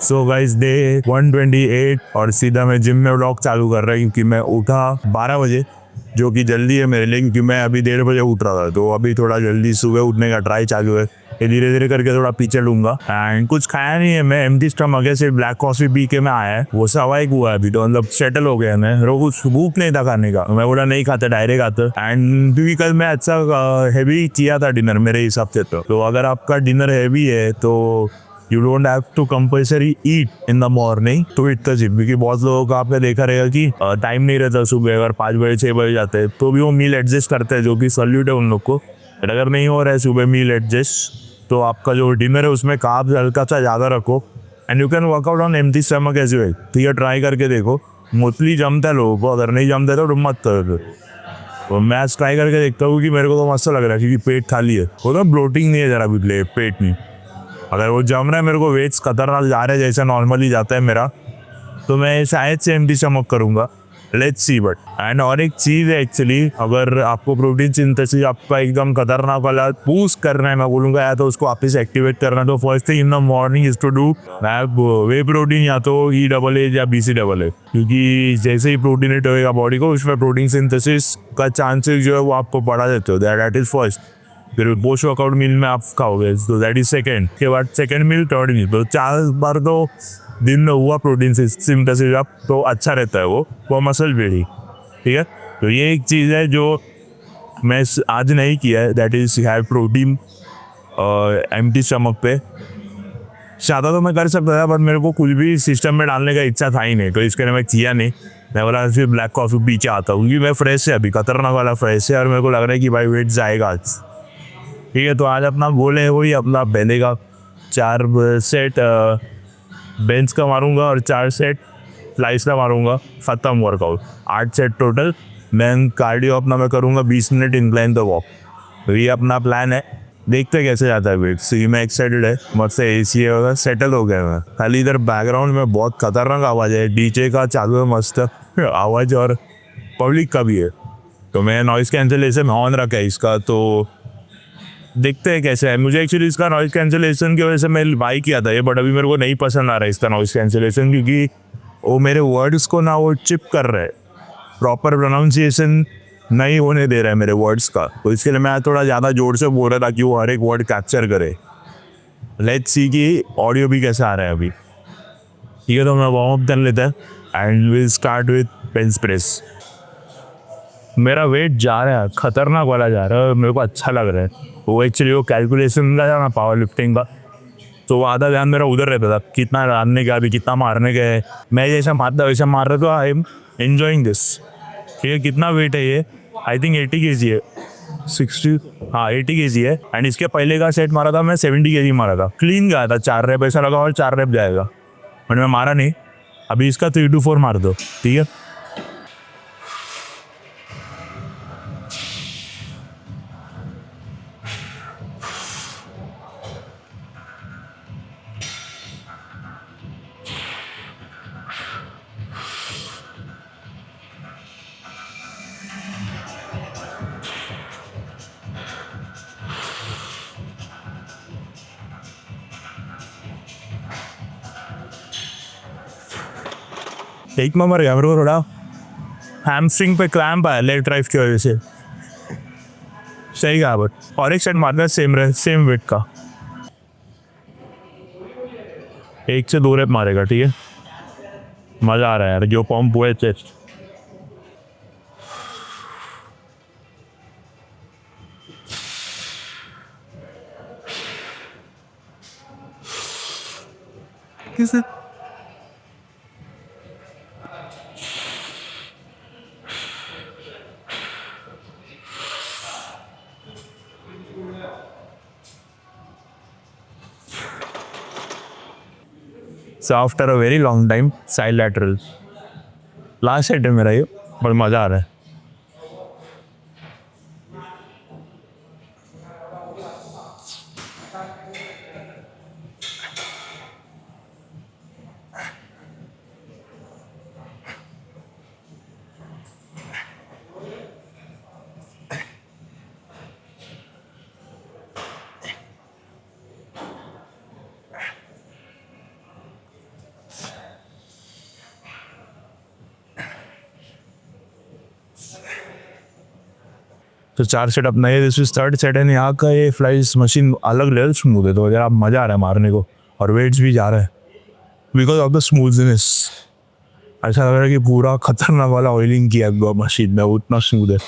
So guys day 128 और सीधा मैं जिम में व्लॉग चालू कर रहा हूँ क्योंकि मैं उठा 12 बजे, जो कि जल्दी है मेरे लिए क्योंकि मैं अभी 1:30 बजे उठ रहा था। तो अभी थोड़ा जल्दी सुबह उठने का ट्राई चालू है। ये धीरे धीरे करके थोड़ा पीछे लूंगा। एंड कुछ खाया नहीं है, मैं एम्प्टी स्टमक है, सिर्फ ब्लैक कॉफी पी के मैं आया है। वो सवाई हुआ है अभी, तो मतलब सेटल हो गया मैं। मेरे को भूख नहीं था खाने का, मैं बोला नहीं खाता, डायरेक्ट आता। एंड क्योंकि कल मैं अच्छा हैवी किया था डिनर मेरे हिसाब से। तो अगर आपका डिनर हैवी है तो you don't have to compulsory eat in the morning to hit the gym. क्योंकि बहुत लोगों का आपने देखा रहेगा कि टाइम नहीं रहता सुबह, अगर 5 बजे 6 बजे जाते हैं तो भी वो मील एडजस्ट करते हैं, जो कि सल्यूट है उन लोग को। बट अगर नहीं हो रहा है सुबह मील एडजस्ट, तो आपका जो डिनर है उसमें कार्ब्स हल्का सा ज़्यादा रखो। And you can work out on empty stomach as well. तो ये ट्राई करके देखो, मोस्टली जमता है लोगों को, अगर नहीं जमता तो मत करो। तो मैं ट्राई करके देखता हूँ कि मेरे को तो मस्त लग रहा है क्योंकि पेट खाली है, वो तो ब्लोटिंग नहीं है जरा भी, पेट नहीं। अगर वो जम रहा है, मेरे को वेट्स खतरनाक जा रहे हैं जैसा नॉर्मली जाता है मेरा, तो मैं शायद से एम्प्टी स्टमक करूंगा। Let's see. बट एंड और एक चीज़ है एक्चुअली, अगर आपको प्रोटीन सिंथेसिस आपका एकदम खतरनाक वाला बूस्ट करना है, मैं बोलूँगा, या तो उसको वापस एक्टिवेट करना है, तो first thing in the morning is to do whey protein, या तो EAA या BCAA। क्योंकि जैसे ही प्रोटीन हिट होएगा बॉडी को, उसमें प्रोटीन सिंथेसिस का चांसेस जो है वो आपको बढ़ा देते हो। That is first. फिर पोस्ट वर्कआउट मील में आप खाओगे, तो दैट इज सेकेंड। के बाद सेकेंड मील, थर्ड मील, तो 4 बार तो दिन में हुआ प्रोटीन सिंथेसिस आप, तो अच्छा रहता है वो मसल बिल्डिंग। ठीक है, तो ये एक चीज़ है जो मैं आज नहीं किया है, that is have protein empty stomach पे। ज़्यादा तो मैं कर सकता था, पर मेरे को कुछ भी सिस्टम में डालने का इच्छा था ही नहीं, तो इसके लिए मैं किया नहीं। मैं बोला फिर ब्लैक कॉफ़ी पी के आता हूँ, क्योंकि मैं फ्रेश है अभी, खतरनाक वाला फ्रेश है, और मेरे को लग रहा है कि भाई वेट जाएगा आज। ठीक है, तो आज अपना गोल है वही, अपना पहले का 4 सेट बेंच का मारूंगा और 4 सेट फ्लाइस का मारूंगा, ख़त्म वर्कआउट। 8 set total. मैं कार्डियो अपना मैं करूँगा 20 मिनट इंक्लाइन द वॉक। तो ये अपना प्लान है, देखते कैसे जाता है वेट। सी में एक्साइटेड है, मुझसे AC होगा, सेटल हो गया मैं। खाली इधर बैकग्राउंड में बहुत खतरनाक आवाज़ है, DJ का चालू है मस्त आवाज़, और पब्लिक का भी है। तो मैं नॉइज़ कैंसिलेशन ऑन रखा है इसका, तो देखते हैं कैसे है। मुझे एक्चुअली इसका नॉइज़ कैंसिलेशन की वजह से मैं बाई किया था ये, बट अभी मेरे को नहीं पसंद आ रहा है इसका नॉइज़ कैंसिलेशन, क्योंकि वो मेरे वर्ड्स को ना वो चिप कर रहा है, प्रॉपर प्रोनाउंसिएशन नहीं होने दे रहा है मेरे वर्ड्स का। तो इसके लिए मैं थोड़ा ज़्यादा जोर से बोल रहा था कि वो हर एक वर्ड कैप्चर करे। लेट्स सी कि ऑडियो भी कैसा आ रहा है अभी। ठीक है, तो मैं वार्म अप कर लेता है and will start with bench press. मेरा वेट जा रहा है, खतरनाक वाला जा रहा है, मेरे को अच्छा लग रहा है। वो एक्चुअली वो कैलकुलेशन का ना, पावर लिफ्टिंग का, तो वो आधा ध्यान मेरा उधर रहता था, कितना डालने का, अभी कितना मारने का है। मैं जैसा मारता वैसा मार रहा, तो आई एम एन्जॉइंग दिस। ठीक है, कितना वेट है ये? आई थिंक 80 kg है, 60, हाँ 80 kg है। एंड इसके पहले का सेट मारा था मैं 70 kg मारा था, क्लीन गया था। 4 रेप ऐसा लगा और 4 रेप जाएगा, बट मैं मारा नहीं। अभी इसका 3 to 4 मार दो, ठीक है। एक में मर गया, मेरे को थोड़ा हैमस्ट्रिंग पे क्लैम्प आया लेग ड्राइव की वजह से। सही कहा, बट और एक सेट मारना सेम रहे, सेम वेट का, 1 से 2 रेप मारेगा, ठीक है। मजा आ रहा है यार, जो पंप हुए चेस्ट। किसे So after a very long time, side lateral. Last set है मेरा ये, पर मज़ा आ रहा है। तो 4 सेट अपना ये this is third set and यहाँ का ये फ्लाइज मशीन अलग लेवल स्मूथ है, तो यार मज़ा आ रहा है मारने को और वेट्स भी जा रहा है बिकॉज ऑफ द स्मूथनेस। ऐसा लग रहा है कि पूरा खतरनाक वाला ऑयलिंग किया मशीन में, उतना स्मूथ है।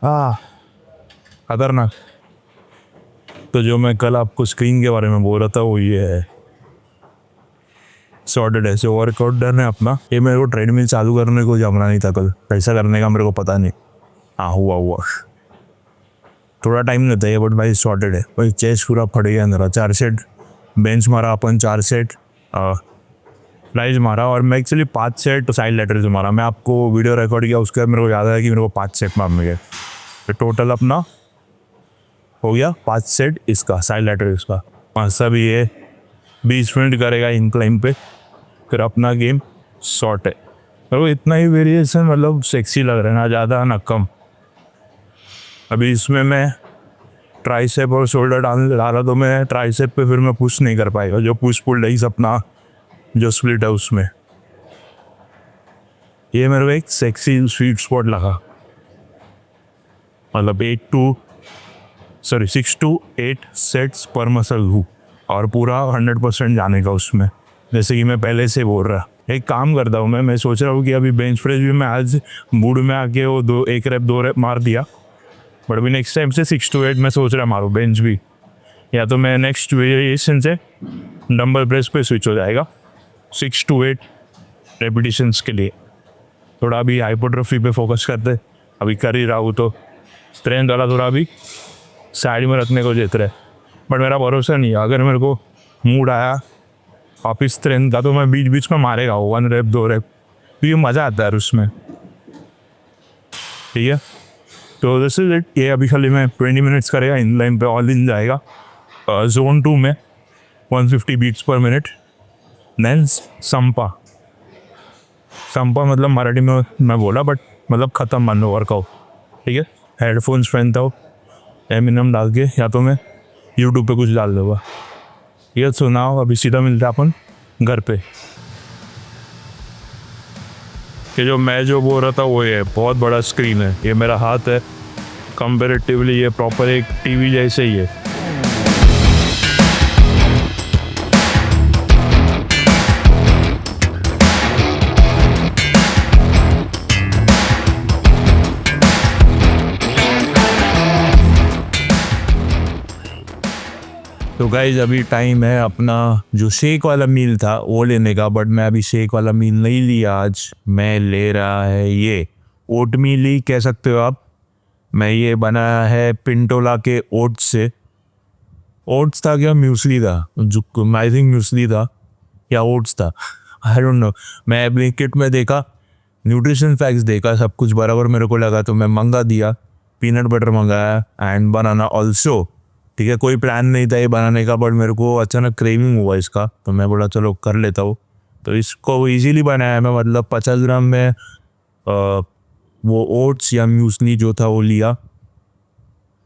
हाँ खतरनाक। तो जो मैं कल आपको स्क्रीन के बारे में बोल रहा था वो ये है, सॉर्टेड ऐसे वर्कआउट डन है अपना। ये मेरे को ट्रेडमिल चालू करने को जमना नहीं था कल, कैसा करने का मेरे को पता नहीं। हाँ हुआ थोड़ा टाइम लेता है बट भाई सॉर्टेड है भाई। चेस्ट पूरा फट गया अंदर। 4 सेट बेंच मारा अपन, 4 सेट फ्लाइज मारा और मैं एक्चुअली 5 सेट साइड लेटर्स मारा। मैं आपको वीडियो रिकॉर्ड किया उसके बाद मेरे को याद आया कि मेरे को 5 सेट मारने गए। तो टोटल अपना हो गया 5 सेट इसका साइड लेटर इसका। पाँच भी ये 20 मिनट करेगा इंक्लाइन पे, फिर अपना गेम शॉर्ट है। मेरे को इतना ही वेरिएशन मतलब सेक्सी लग रहा है, ना ज़्यादा ना कम। अभी इसमें मैं ट्राइसेप और शोल्डर डाला तो मैं ट्राइसेप पे फिर मैं पुश नहीं कर पाएगा, जो पुश पुल लेग्स अपना जो स्प्लिट है उसमें। ये मेरे को एक सेक्सी स्वीट स्पॉट लगा, मतलब 6 to 8 सेट्स पर मसल हुक और पूरा 100% जाने का उसमें। जैसे कि मैं पहले से बोल रहा, एक काम करता हूँ मैं सोच रहा हूँ कि अभी बेंच प्रेस भी मैं आज मूड में आके वो 1 रैप 2 रैप मार दिया, बट अभी नेक्स्ट टाइम से 6 to 8 मैं सोच रहा मारूँ बेंच भी। या तो मैं नेक्स्ट वेरिएशन से डंबल प्रेस पे स्विच हो जाएगा 6 to 8 रेपिटेशंस के लिए। थोड़ा अभी हाइपोट्रोफी पे फोकस करते, अभी कर ही रहा हूँ तो स्ट्रेंथ वाला थोड़ा अभी साइड में रखने को देते रहे। बट मेरा भरोसा नहीं है, अगर मेरे को मूड आया ऑफिस स्ट्रेंथ का तो मैं बीच बीच में मारेगा 1 रैप 2 रैप, तो ये मज़ा आता है उसमें। ठीक है, तो दिस इज इट। ये अभी खाली मैं 20 मिनट्स करेगा, इन लाइन पे ऑल इन जाएगा जोन 2 में 150 बीट्स पर मिनट। देन संपा मतलब मराठी में मैं बोला बट मतलब ख़त्म मान लो वर्कआउट। ठीक है, हेडफोन्स पहनता हूँ, एमिनम डाल के, या तो मैं यूट्यूब पे कुछ डाल दूँगा। ये सुनाओ, अभी सीधा मिलता है अपन घर पे। कि जो मैं जो बोल रहा था वो ये बहुत बड़ा स्क्रीन है, ये मेरा हाथ है, कंपेरेटिवली ये प्रॉपर एक टीवी जैसे ही है। तो गाइज अभी टाइम है अपना जो शेक वाला मील था वो लेने का, बट मैं अभी शेक वाला मील नहीं लिया आज। मैं ले रहा है ये ओट मील ही कह सकते हो आप। मैं ये बनाया है पिंटोला के ओट्स से। ओट्स था क्या म्यूसली था, जो आई थिंक म्यूसली था या ओट्स था, आई डोंट नो। मैं ब्लिंकिट में देखा, न्यूट्रिशन फैक्ट्स देखा, सब कुछ बराबर मेरे को लगा तो मैं मंगा दिया। पीनट बटर मंगाया एंड बनाना ऑल्सो। ठीक है, कोई प्लान नहीं था ये बनाने का, बट मेरे को अचानक क्रेविंग हुआ इसका, तो मैं बोला चलो कर लेता हूँ। तो इसको इजीली बनाया मैं, मतलब 50 ग्राम में वो ओट्स या म्यूसली जो था वो लिया,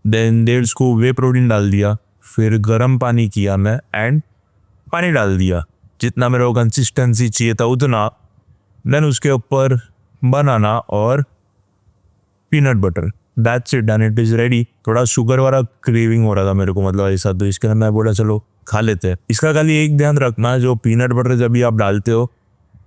देन 1.5 स्कूप वे प्रोटीन डाल दिया, फिर गर्म पानी किया मैं एंड पानी डाल दिया जितना मेरे को कंसिस्टेंसी चाहिए था उतना। देन उसके ऊपर बनाना और peanut butter, that's it and it is ready. थोड़ा शुगर वाला क्रेविंग हो रहा था मेरे को, मतलब ऐसा, तो इसके अंदर मैं बोला चलो खा लेते हैं। इसका खाली एक ध्यान रखना, जो पीनट बटर जब भी आप डालते हो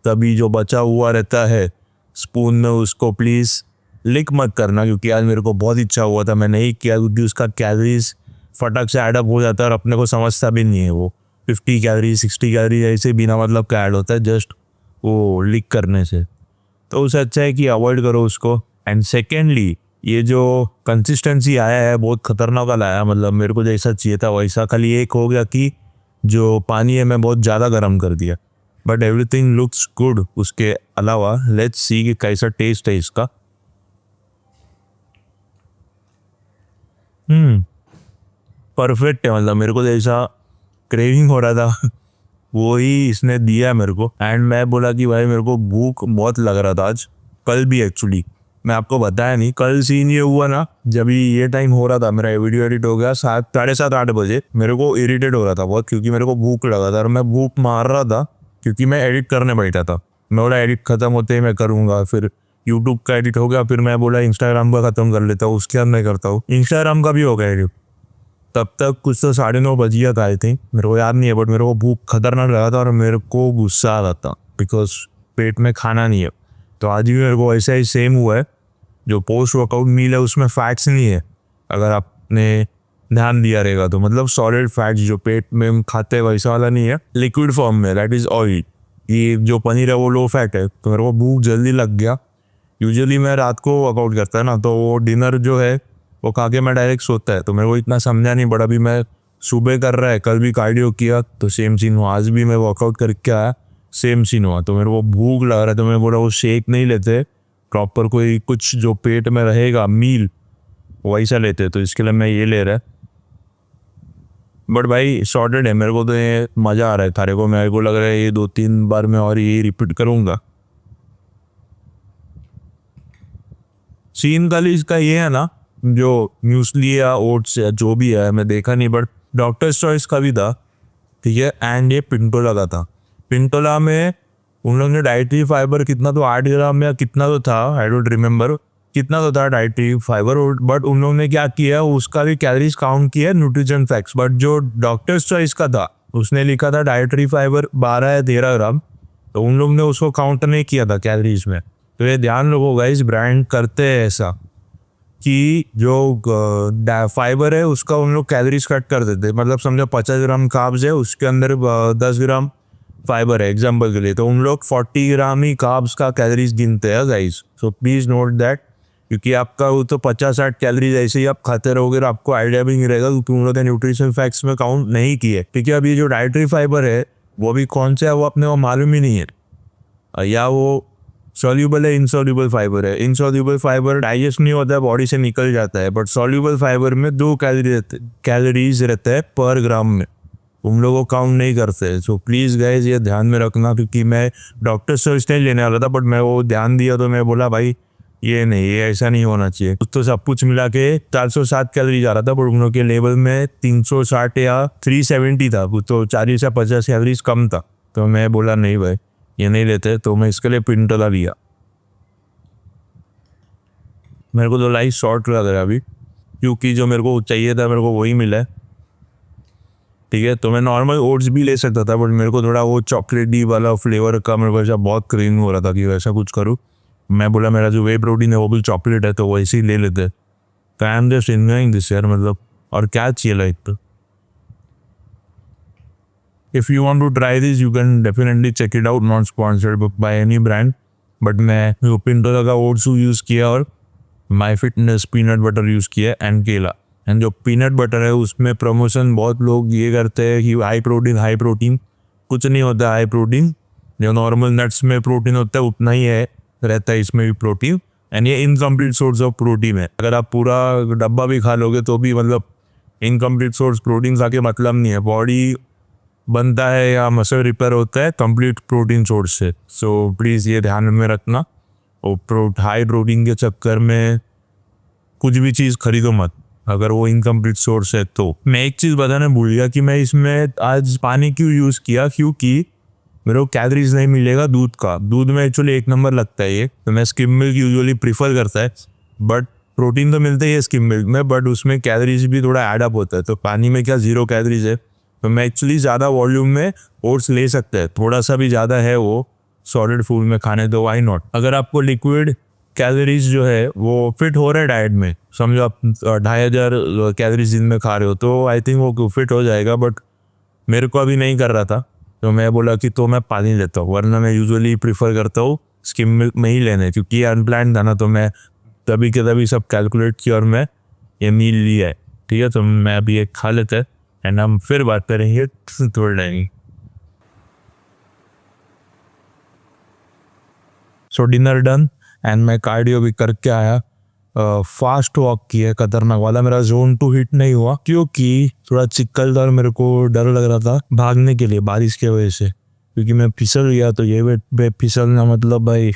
तभी जो बचा हुआ रहता है स्पून में उसको प्लीज़ लिक मत करना, क्योंकि आज मेरे को बहुत इच्छा हुआ था, मैं नहीं किया क्योंकि उसका कैलोरीज फटक से ऐड अप हो जाता है और अपने को समझता भी नहीं है। वो 50 कैलोरी 60 कैलोरी ऐसे बिना मतलब का ऐड होता है जस्ट वो लिक करने से, तो उससे अच्छा है कि अवॉइड करो उसको। एंड सेकेंडली ये जो कंसिस्टेंसी आया है बहुत खतरनाक वाला आया, मतलब मेरे को जैसा चाहिए था वैसा। खाली एक हो गया कि जो पानी है मैं बहुत ज़्यादा गर्म कर दिया, बट एवरीथिंग लुक्स गुड। उसके अलावा लेट्स सी कि कैसा टेस्ट है इसका। परफेक्ट है, मतलब मेरे को जैसा क्रेविंग हो रहा था वो ही इसने दिया है मेरे को। एंड मैं बोला कि भाई मेरे को भूख बहुत लग रहा था आज, कल भी एक्चुअली मैं आपको बताया नहीं। कल सीन ये हुआ ना, जब ये टाइम हो रहा था मेरा वीडियो एडिट हो गया 7:30-8 बजे, मेरे को इरिटेट हो रहा था बहुत क्योंकि मेरे को भूख लगा था और मैं भूख मार रहा था क्योंकि मैं एडिट करने बैठा था। मैं बोला एडिट खत्म होते ही मैं करूँगा, फिर यूट्यूब का एडिट हो गया, फिर मैं बोला इंस्टाग्राम का खत्म कर लेता हूँ, उसके बाद मैं करता हूँ। इंस्टाग्राम का भी हो गया एडिट। तब तक कुछ तो 9:30 बज गया था आई थिंक, मेरे को याद नहीं है, बट मेरे को भूख खतरनाक लगा था और मेरे को गुस्सा आ रहा था बिकॉज पेट में खाना नहीं है। तो आज भी मेरे को ऐसा ही सेम हुआ है। जो पोस्ट वर्कआउट मील है उसमें फैट्स नहीं है, अगर आपने ध्यान दिया रहेगा तो, मतलब सॉलिड फैट्स जो पेट में हम खाते हैं वैसा वाला नहीं है, लिक्विड फॉर्म में, दैट इज ऑयल। ये जो पनीर है वो लो फैट है। तो मेरे को भूख जल्दी लग गया। यूजुअली मैं रात को वर्कआउट करता है ना, तो वो डिनर जो है वो खा के मैं डायरेक्ट सोता है, तो मेरे को इतना समझा नहीं पड़ा। भी मैं सुबह कर रहा है, कल भी कार्डियो किया तो सेम सीन हुआ, आज भी मैं वर्कआउट करके आया सेम सीन हुआ। तो मेरे को भूख लग रहा है, तो मैं बोला वो शेक नहीं लेते, प्रॉपर कोई कुछ जो पेट में रहेगा मील वैसा लेते, तो इसके लिए मैं ये ले रहा है। बट भाई सॉर्टेड है, मेरे को तो ये मज़ा आ रहा है थारे को। मेरे को लग रहा है ये 2-3 बार मैं और ये रिपीट करूँगा। सीन खाली इसका ये है ना, जो म्यूसली या ओट्स या जो भी है मैं देखा नहीं, बट डॉक्टर्स चॉइस का भी था, ठीक है। एंड ये पिंटोला का था। पिंटोला में उन लोगों ने डाइटरी फाइबर कितना तो 8 ग्राम या कितना तो था, आई डोंट रिमेंबर कितना तो था डाइटरी फाइबर, बट उन लोगों ने क्या किया उसका भी कैलोरीज काउंट किया न्यूट्रिशन फैक्ट्स। बट जो डॉक्टर्स चॉइस का था उसने लिखा था डाइटरी फाइबर 12 या 13 ग्राम, तो उन लोगों ने उसको काउंट नहीं किया था कैलोरीज में। तो ये ध्यान रखो गाइस, ब्रांड करते हैं ऐसा कि जो फाइबर है उसका उन लोग कैलोरीज कट कर देते, मतलब समझो 50 ग्राम कार्ब्स है, उसके अंदर 10 ग्राम फाइबर है एग्जाम्पल के लिए, तो उन लोग 40 ग्राम ही कार्ब्स का कैलोरीज गिनते हैं guys. So please note that, क्योंकि आपका वो तो 50-60 कैलोरीज ऐसे ही आप खाते रहोगे और आपको आइडिया भी नहीं रहेगा क्योंकि उन लोगों ने न्यूट्रिशन फैक्ट्स में काउंट नहीं किए। ठीक है, अब ये जो डाइटरी फाइबर है वो भी कौन सा है वो अपने को मालूम ही नहीं है, या वो सॉल्यूबल है इनसॉल्यूबल फाइबर है। इनसॉल्यूबल फाइबर डाइजेस्ट नहीं होता है, बॉडी से निकल जाता है, बट सॉल्यूबल फाइबर में 2 कैलोरीज रहते हैं पर ग्राम में, उन लोगों को काउंट नहीं करते। सो प्लीज़ गाइज ये ध्यान में रखना, क्योंकि मैं डॉक्टर सर्च नहीं लेने वाला था, बट मैं वो ध्यान दिया तो मैं बोला भाई ये नहीं, ये ऐसा नहीं होना चाहिए। तो सब कुछ मिला के 407 कैलोरीज आ रहा था, बट उन लोगों के लेवल में 360 या 370 था, तो 40 या 50 कैलोरीज कम था। तो मैं बोला नहीं भाई ये नहीं लेते, तो मैं इसके लिए पिंटोला लिया। मेरे को तो लाइफ शॉर्ट लग रहा है अभी, क्योंकि जो मेरे को चाहिए था मेरे को वही मिला है, ठीक है। तो मैं नॉर्मल ओट्स भी ले सकता था, बट मेरे को थोड़ा वो चॉकलेटी वाला फ्लेवर का मेरे को ऐसा बहुत क्रेविंग हो रहा था कि वैसा कुछ करूँ। मैं बोला मेरा जो वे प्रोटीन है वो भी चॉकलेट है, तो वैसे ही ले लेते। तो I am just enjoying this यार, मतलब और क्या चाहिए लाइफ पे। If you want to try this, you can definitely check it out. Not sponsored by any brand, but मैं पिंटोला का ओट्स यूज़ किया और my fitness peanut butter use किया एंड केला। एंड जो पीनट बटर है उसमें प्रमोशन बहुत लोग ये करते हैं कि हाई प्रोटीन, कुछ नहीं होता हाई प्रोटीन। जो नॉर्मल नट्स में प्रोटीन होता है उतना ही है रहता है इसमें भी प्रोटीन, एंड ये इनकम्प्लीट सोर्स ऑफ प्रोटीन है। अगर आप पूरा डब्बा भी खा लोगे तो भी मतलब इनकम्प्लीट सोर्स प्रोटीन खा के मतलब नहीं है। बॉडी बनता है या मसल रिपेयर होता है कंप्लीट प्रोटीन सोर्स से। सो प्लीज़ ये ध्यान में रखना, और हाई प्रोटीन के चक्कर में कुछ भी चीज़ खरीदो मत अगर वो इनकम्प्लीट सोर्स है। तो मैं एक चीज़ बताना भूल गया कि मैं इसमें आज पानी क्यों यूज़ किया, क्योंकि मेरे को कैलोरीज नहीं मिलेगा दूध का। दूध में एक्चुअली 1 नंबर लगता है ये, तो मैं स्किम मिल्क यूजुअली प्रीफर करता है, बट प्रोटीन तो मिलता ही है स्किम मिल्क में, बट उसमें कैलोरीज भी थोड़ा एडअप होता है। तो पानी में क्या 0 कैलोरीज है, तो मैं एक्चुअली ज़्यादा वॉल्यूम में ओट्स ले सकते हैं, थोड़ा सा भी ज़्यादा है वो सॉलिड फूड में खाने दो, वाई नॉट। अगर आपको लिक्विड कैलोरीज जो है वो फिट हो रहा है डाइट में, समझो आप 2500 कैलोरीज दिन में खा रहे हो, तो आई थिंक वो फिट हो जाएगा। बट मेरे को अभी नहीं कर रहा था, तो मैं बोला कि तो मैं पानी लेता हूँ, वरना मैं यूजुअली प्रीफर करता हूँ स्किम मिल्क में ही लेने, क्योंकि ये अनप्लान था ना, तो मैं तभी के तभी सब कैलकुलेट किया और मैं ये मील लिया है, ठीक है। तो मैं अभी एक खा लेता है एंड हम फिर बात करेंगे थोड़ा time. So dinner done and मैं कार्डियो भी करके आया। फास्ट वॉक किया खतरनाक वाला, मेरा जोन 2 हिट नहीं हुआ क्योंकि थोड़ा चिक्कल था और मेरे को डर लग रहा था भागने के लिए बारिश की वजह से, क्योंकि मैं फिसल गया तो ये वे फिसलना मतलब भाई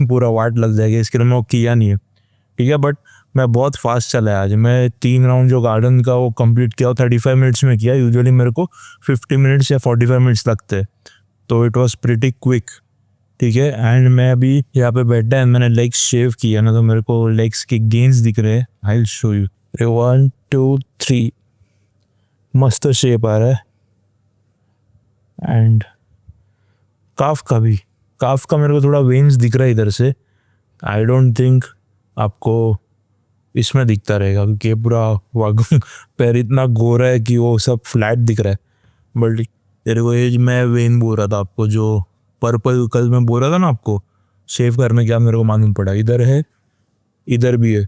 पूरा वाट लग जाएगा, इसके लिए मैं वो किया नहीं है। ठीक है, बट मैं बहुत फास्ट चला आज। मैं 3 राउंड जो गार्डन का वो कंप्लीट किया 35 मिनट्स में किया। यूजुअली मेरे को 50 मिनट्स या 45 मिनट्स लगते हैं, तो इट वॉज प्रिटी क्विक। ठीक है, एंड मैं अभी यहाँ पे बैठा है, मैंने लेग्स शेव किया ना, तो मेरे को लेग्स के गेन्स दिख रहे हैं। I will show you. 1 2 3 मस्त शेप आ रहा है। एंड काफ का मेरे को थोड़ा वेन्स दिख रहा है इधर से। आई डोंट थिंक आपको इसमें दिखता रहेगा क्योंकि ये पूरा पैर इतना गोरा है कि वो सब फ्लैट दिख रहा है। बट तेरे को ये मैं वेन बोल रहा था आपको, जो पर्पल कल मैं बोल रहा था ना आपको शेव करने, क्या मेरे को मालूम पड़ा, इधर है इधर भी है।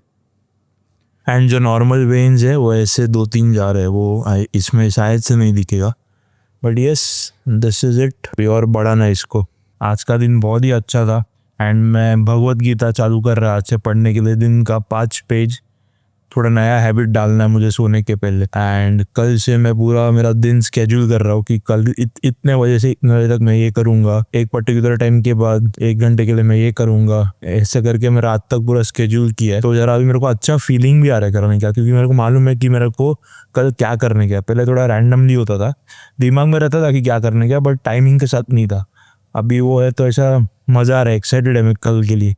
एंड जो नॉर्मल वेन्स है वो ऐसे 2-3 जा रहे हैं, वो इसमें शायद से नहीं दिखेगा। But yes, this is it. और बड़ा ना इसको। आज का दिन बहुत ही अच्छा था एंड मैं भगवत गीता चालू कर रहा आज से पढ़ने के लिए, दिन का 5 पेज। थोड़ा नया हैबिट डालना है मुझे सोने के पहले। एंड कल से मैं पूरा मेरा दिन स्केड्यूल कर रहा हूँ कि कल इतने बजे से इतने बजे तक मैं ये करूँगा, एक पर्टिकुलर टाइम के बाद 1 घंटे के लिए मैं ये करूँगा। ऐसे करके मैं रात तक पूरा स्केड्यूल किया है, तो जरा अभी मेरे को अच्छा फीलिंग भी आ रहा है करने का, क्योंकि मेरे को मालूम है कि मेरे को कल क्या करने का। पहले थोड़ा रैंडमली होता था, दिमाग में रहता था कि क्या करने का, बट टाइमिंग के साथ नहीं था। अभी वो है तो ऐसा मज़ा आ रहा है, एक्साइटेड है मैं कल के लिए।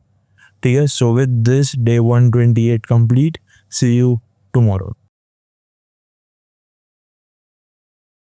ठीक है, so with this day 128 complete. See you tomorrow.